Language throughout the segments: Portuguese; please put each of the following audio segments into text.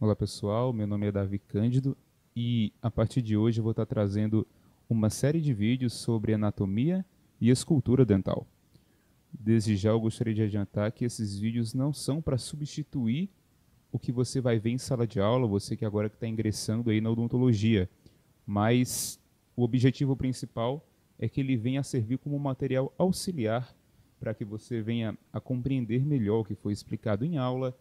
Olá pessoal, meu nome é Davi Cândido e a partir de hoje eu vou estar trazendo uma série de vídeos sobre anatomia e escultura dental. Desde já eu gostaria de adiantar que esses vídeos não são para substituir o que você vai ver em sala de aula, você que agora está ingressando aí na odontologia, mas o objetivo principal é que ele venha a servir como material auxiliar para que você venha a compreender melhor o que foi explicado em aula.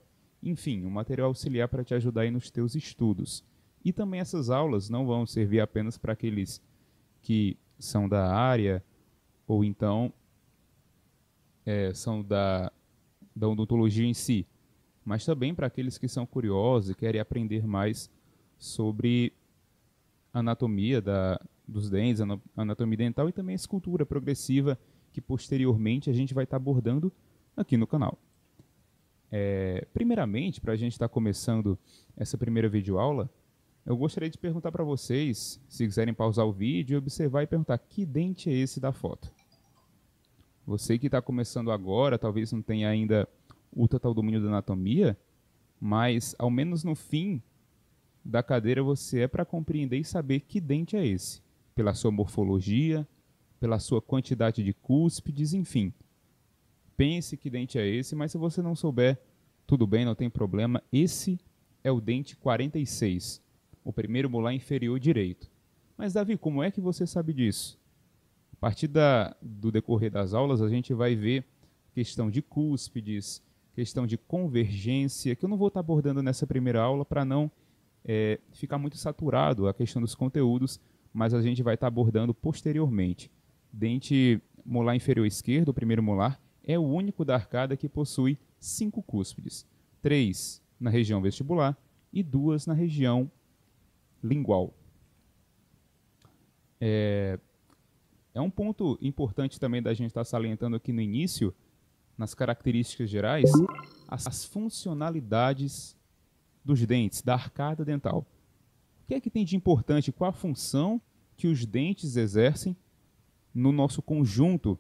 Enfim, um material auxiliar para te ajudar aí nos teus estudos. E também essas aulas não vão servir apenas para aqueles que são da área ou então são da odontologia em si, mas também para aqueles que são curiosos e querem aprender mais sobre anatomia dos dentes, anatomia dental e também a escultura progressiva que posteriormente a gente vai estar abordando aqui no canal. Primeiramente, para a gente estar começando essa primeira videoaula, eu gostaria de perguntar para vocês, se quiserem pausar o vídeo, observar e perguntar que dente é esse da foto. Você que está começando agora, talvez não tenha ainda o total domínio da anatomia, mas ao menos no fim da cadeira você é para compreender e saber que dente é esse, pela sua morfologia, pela sua quantidade de cúspides, enfim. Pense que dente é esse, mas se você não souber, tudo bem, não tem problema. Esse é o dente 46, o primeiro molar inferior direito. Mas Davi, como é que você sabe disso? A partir do decorrer das aulas, a gente vai ver questão de cúspides, questão de convergência, que eu não vou estar abordando nessa primeira aula para não ficar muito saturado a questão dos conteúdos, mas a gente vai estar abordando posteriormente. Dente molar inferior esquerdo, o primeiro molar, é o único da arcada que possui 5 cúspides, 3 na região vestibular e 2 na região lingual. É um ponto importante também da gente estar salientando aqui no início, nas características gerais, as funcionalidades dos dentes, da arcada dental. O que é que tem de importante? Qual a função que os dentes exercem no nosso conjunto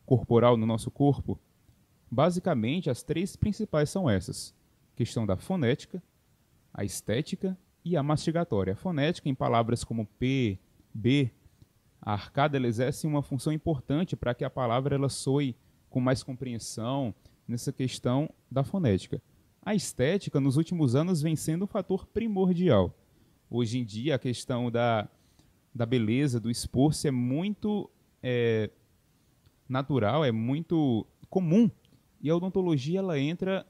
corporal, no nosso corpo? Basicamente, as 3 principais são essas: questão da fonética, a estética e a mastigatória. A fonética, em palavras como P, B, a arcada ela exerce uma função importante para que a palavra ela soe com mais compreensão nessa questão da fonética. A estética, nos últimos anos, vem sendo um fator primordial. Hoje em dia, a questão da beleza, do esforço é muito natural, é muito comum. E a odontologia ela entra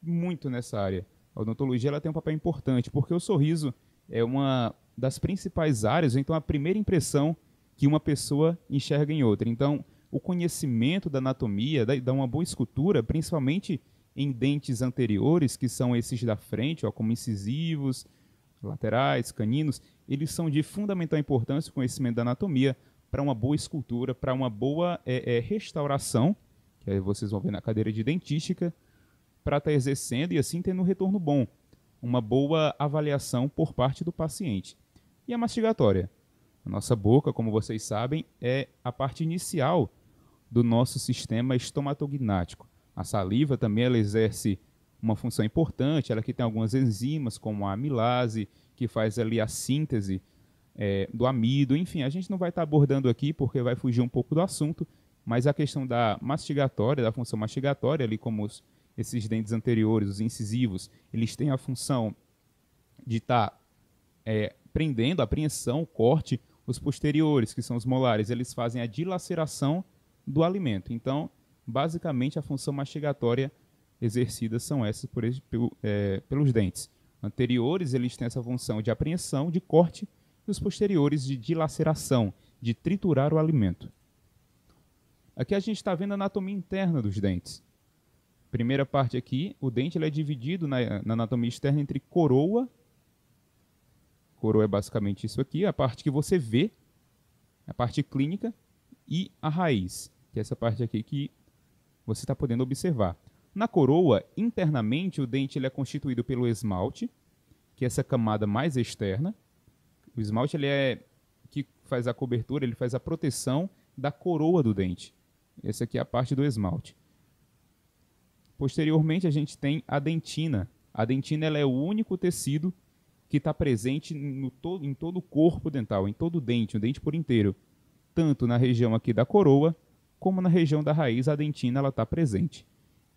muito nessa área. A odontologia ela tem um papel importante, porque o sorriso é uma das principais áreas, ou então a primeira impressão que uma pessoa enxerga em outra. Então, o conhecimento da anatomia, da uma boa escultura, principalmente em dentes anteriores, que são esses da frente, ó, como incisivos, laterais, caninos, eles são de fundamental importância o conhecimento da anatomia para uma boa escultura, para uma boa restauração, que aí vocês vão ver na cadeira de dentística, para estar exercendo e assim tendo um retorno bom, uma boa avaliação por parte do paciente. E a mastigatória? A nossa boca, como vocês sabem, é a parte inicial do nosso sistema estomatognático. A saliva também ela exerce uma função importante, ela que tem algumas enzimas, como a amilase, que faz ali a síntese do amido. Enfim, a gente não vai estar abordando aqui porque vai fugir um pouco do assunto, mas a questão da mastigatória, da função mastigatória, ali como esses dentes anteriores, os incisivos, eles têm a função de estar prendendo a apreensão, o corte. Os posteriores, que são os molares, eles fazem a dilaceração do alimento. Então, basicamente, a função mastigatória exercida são essas pelos dentes. Anteriores, eles têm essa função de apreensão, de corte, e os posteriores de dilaceração, de triturar o alimento. Aqui a gente está vendo a anatomia interna dos dentes. Primeira parte aqui, o dente ele é dividido na anatomia externa entre coroa. Coroa é basicamente isso aqui, a parte que você vê, a parte clínica, e a raiz, que é essa parte aqui que você está podendo observar. Na coroa, internamente, o dente ele é constituído pelo esmalte, que é essa camada mais externa. O esmalte ele que faz a cobertura, ele faz a proteção da coroa do dente. Essa aqui é a parte do esmalte. Posteriormente, a gente tem a dentina. A dentina ela é o único tecido que está presente em todo o corpo dental, em todo o dente por inteiro. Tanto na região aqui da coroa, como na região da raiz, a dentina está presente.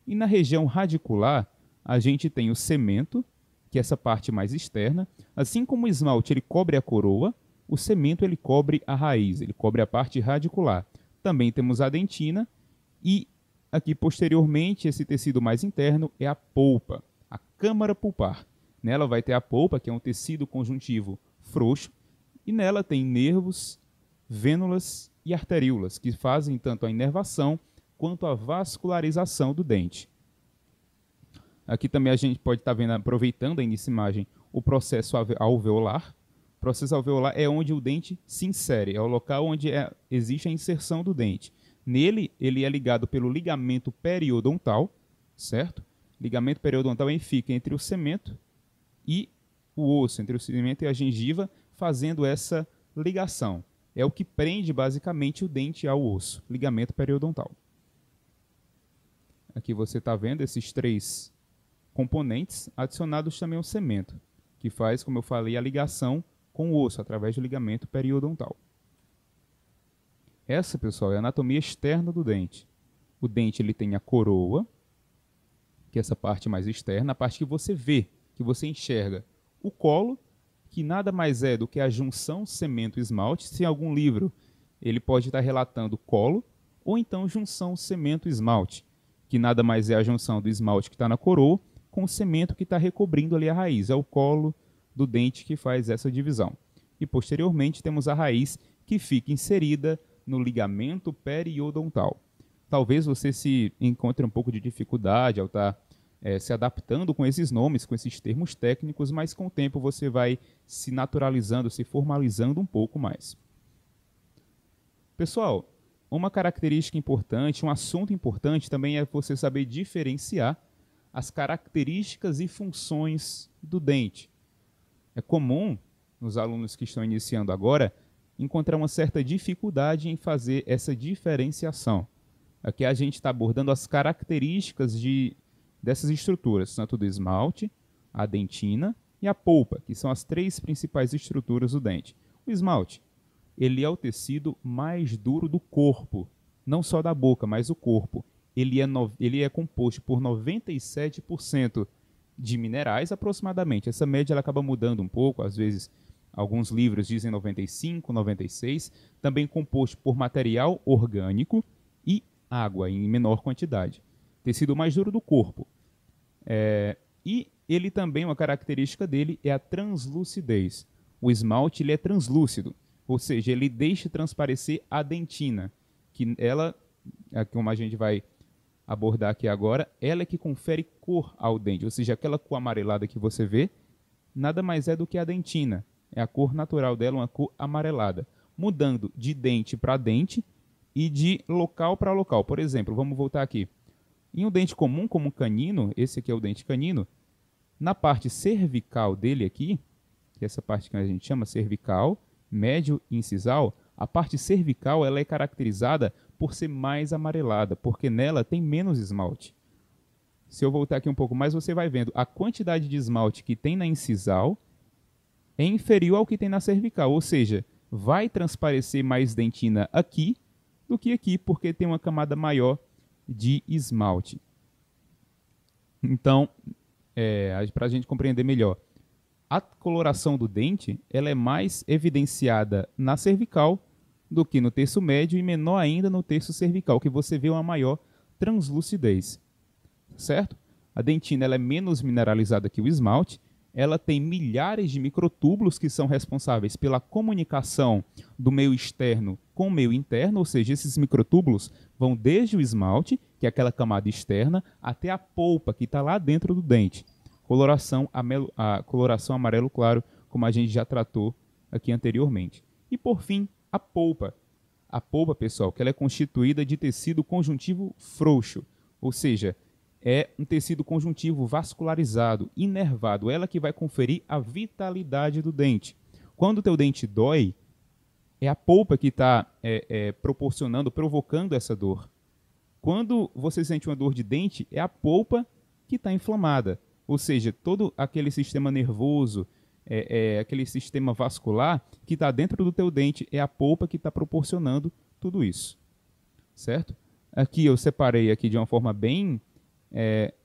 E na região radicular, a gente tem o cemento, que é essa parte mais externa. Assim como o esmalte ele cobre a coroa, o cemento ele cobre a raiz, ele cobre a parte radicular. Também temos a dentina e aqui posteriormente esse tecido mais interno é a polpa, a câmara pulpar. Nela vai ter a polpa, que é um tecido conjuntivo frouxo, e nela tem nervos, vênulas e arteríolas, que fazem tanto a inervação quanto a vascularização do dente. Aqui também a gente pode estar vendo, aproveitando aí nessa imagem, o processo alveolar. O processo alveolar é onde o dente se insere, é o local onde existe a inserção do dente. Nele, ele é ligado pelo ligamento periodontal, certo? Ligamento periodontal fica entre o cemento e o osso, entre o cemento e a gengiva, fazendo essa ligação. É o que prende basicamente o dente ao osso, ligamento periodontal. Aqui você está vendo esses 3 componentes, adicionados também ao cemento, que faz, como eu falei, a ligação com o osso, através do ligamento periodontal. Essa, pessoal, é a anatomia externa do dente. O dente ele tem a coroa, que é essa parte mais externa, a parte que você vê, que você enxerga. O colo, que nada mais é do que a junção cemento-esmalte. Se em algum livro ele pode estar relatando colo, ou então junção cemento-esmalte, que nada mais é a junção do esmalte que está na coroa com o cemento que está recobrindo ali a raiz. É o colo do dente que faz essa divisão. E posteriormente temos a raiz que fica inserida no ligamento periodontal. Talvez você se encontre um pouco de dificuldade ao estar se adaptando com esses nomes, com esses termos técnicos, mas com o tempo você vai se naturalizando, se formalizando um pouco mais. Pessoal, uma característica importante, um assunto importante também é você saber diferenciar as características e funções do dente. É comum, nos alunos que estão iniciando agora, encontrar uma certa dificuldade em fazer essa diferenciação. Aqui a gente está abordando as características dessas estruturas, tanto do esmalte, a dentina e a polpa, que são as 3 principais estruturas do dente. O esmalte, ele é o tecido mais duro do corpo, não só da boca, mas do corpo. Ele é composto por 97% de minerais, aproximadamente. Essa média ela acaba mudando um pouco, às vezes alguns livros dizem 95, 96, também composto por material orgânico e água em menor quantidade. Tecido mais duro do corpo. E ele também, uma característica dele é a translucidez. O esmalte ele é translúcido, ou seja, ele deixa transparecer a dentina, que ela, como a gente vai abordar aqui agora, ela é que confere cor ao dente, ou seja, aquela cor amarelada que você vê, nada mais é do que a dentina. É a cor natural dela, uma cor amarelada, mudando de dente para dente e de local para local. Por exemplo, vamos voltar aqui. Em um dente comum, como um canino, esse aqui é o dente canino, na parte cervical dele aqui, que é essa parte que a gente chama cervical, médio e incisal, a parte cervical ela é caracterizada por ser mais amarelada, porque nela tem menos esmalte. Se eu voltar aqui um pouco mais, você vai vendo a quantidade de esmalte que tem na incisal é inferior ao que tem na cervical, ou seja, vai transparecer mais dentina aqui do que aqui, porque tem uma camada maior de esmalte. Então, para a gente compreender melhor, a coloração do dente ela é mais evidenciada na cervical do que no terço médio e menor ainda no terço cervical, que você vê uma maior translucidez, certo? A dentina ela é menos mineralizada que o esmalte, ela tem milhares de microtúbulos que são responsáveis pela comunicação do meio externo com o meio interno, ou seja, esses microtúbulos vão desde o esmalte, que é aquela camada externa, até a polpa, que está lá dentro do dente. A coloração amarelo claro, como a gente já tratou aqui anteriormente. E por fim, a polpa. A polpa, pessoal, que ela é constituída de tecido conjuntivo frouxo, ou seja, é um tecido conjuntivo vascularizado, inervado, ela que vai conferir a vitalidade do dente. Quando o teu dente dói, é a polpa que está provocando essa dor. Quando você sente uma dor de dente, é a polpa que está inflamada. ou seja, todo aquele sistema nervoso, aquele sistema vascular que está dentro do teu dente, é a polpa que está proporcionando tudo isso, certo? Aqui eu separei aqui de uma forma bem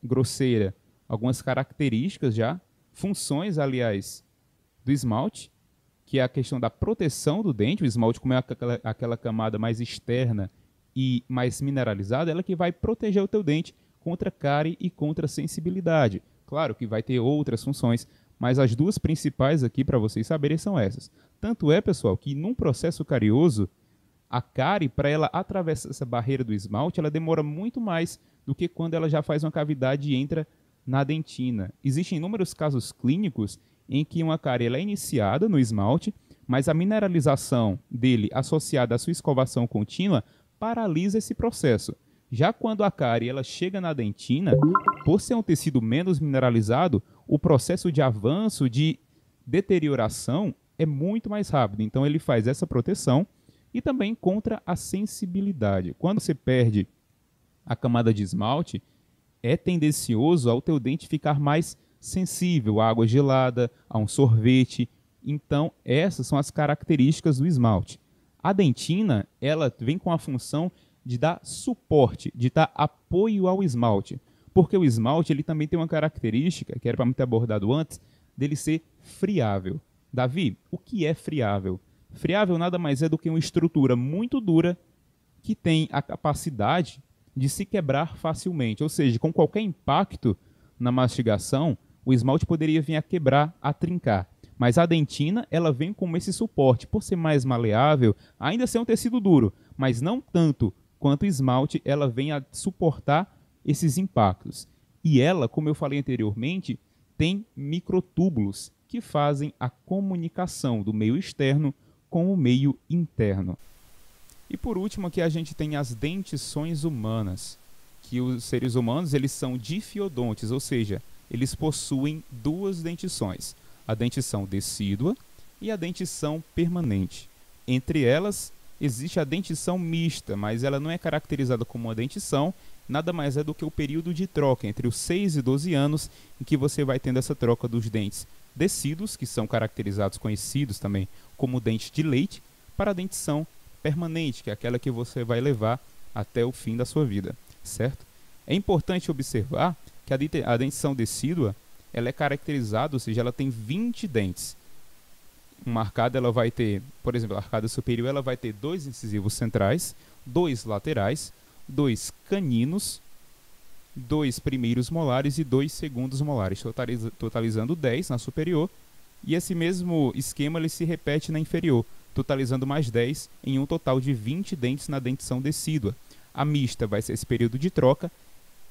grosseira algumas características já, funções, aliás, do esmalte, que é a questão da proteção do dente. O esmalte, como é aquela camada mais externa e mais mineralizada, ela que vai proteger o teu dente contra cárie e contra sensibilidade. Claro que vai ter outras funções, mas as duas principais aqui para vocês saberem são essas. Tanto é, pessoal, que num processo carioso, a cárie, para ela atravessar essa barreira do esmalte, ela demora muito mais do que quando ela já faz uma cavidade e entra na dentina. Existem inúmeros casos clínicos em que uma cárie ela é iniciada no esmalte, mas a mineralização dele associada à sua escovação contínua paralisa esse processo. Já quando a cárie ela chega na dentina, por ser um tecido menos mineralizado, o processo de avanço, de deterioração é muito mais rápido. Então ele faz essa proteção e também contra a sensibilidade. Quando você perde a camada de esmalte, é tendencioso ao teu dente ficar mais sensível à água gelada, a um sorvete. Então, essas são as características do esmalte. A dentina, ela vem com a função de dar suporte, de dar apoio ao esmalte. Porque o esmalte ele também tem uma característica, que era para me ter abordado antes, dele ser friável. Davi, o que é friável? Friável nada mais é do que uma estrutura muito dura que tem a capacidade de se quebrar facilmente. Ou seja, com qualquer impacto na mastigação, o esmalte poderia vir a quebrar, a trincar. Mas a dentina, ela vem como esse suporte. Por ser mais maleável, ainda ser um tecido duro, mas não tanto quanto o esmalte, ela vem a suportar esses impactos. E ela, como eu falei anteriormente, tem microtúbulos que fazem a comunicação do meio externo com o meio interno. E por último aqui a gente tem as dentições humanas, que os seres humanos eles são difiodontes, ou seja, eles possuem duas dentições, a dentição decídua e a dentição permanente. Entre elas existe a dentição mista, mas ela não é caracterizada como uma dentição, nada mais é do que o período de troca entre os 6 e 12 anos em que você vai tendo essa troca dos dentes decíduos, que são caracterizados, conhecidos também como dente de leite, para a dentição permanente, que é aquela que você vai levar até o fim da sua vida, certo? É importante observar que a dentição decídua, ela é caracterizada, ou seja, ela tem 20 dentes. Uma arcada, ela vai ter, por exemplo, a arcada superior, ela vai ter 2 incisivos centrais, 2 laterais, 2 caninos, 2 primeiros molares e 2 segundos molares, totalizando 10 na superior, e esse mesmo esquema ele se repete na inferior, totalizando mais 10 em um total de 20 dentes na dentição decídua. A mista vai ser esse período de troca,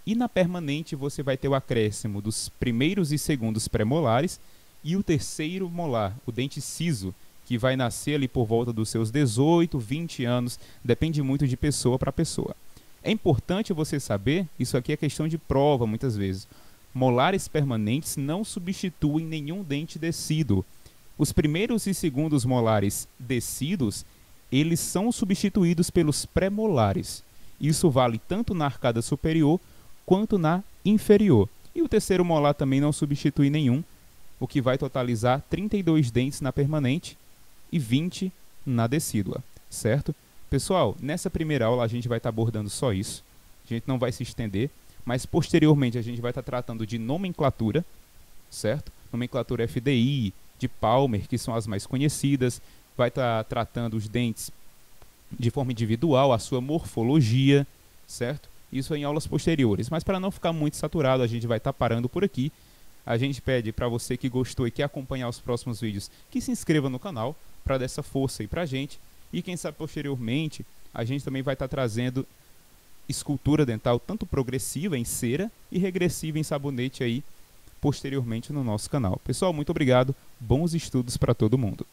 e na permanente você vai ter o acréscimo dos primeiros e segundos pré-molares e o terceiro molar, o dente ciso, que vai nascer ali por volta dos seus 18, 20 anos, depende muito de pessoa para pessoa. É importante você saber, isso aqui é questão de prova muitas vezes, molares permanentes não substituem nenhum dente decíduo. Os primeiros e segundos molares decíduos, eles são substituídos pelos pré-molares. Isso vale tanto na arcada superior quanto na inferior. E o terceiro molar também não substitui nenhum, o que vai totalizar 32 dentes na permanente e 20 na decídua, certo? Pessoal, nessa primeira aula a gente vai estar abordando só isso. A gente não vai se estender, mas posteriormente a gente vai estar tratando de nomenclatura, certo? Nomenclatura FDI, de Palmer, que são as mais conhecidas. Vai estar tratando os dentes de forma individual, a sua morfologia, certo? Isso em aulas posteriores. Mas para não ficar muito saturado, a gente vai estar parando por aqui. A gente pede para você que gostou e quer acompanhar os próximos vídeos, que se inscreva no canal, para dar essa força aí para a gente. E quem sabe posteriormente, a gente também vai estar trazendo escultura dental, tanto progressiva em cera e regressiva em sabonete aí, posteriormente no nosso canal. Pessoal, muito obrigado. Bons estudos para todo mundo.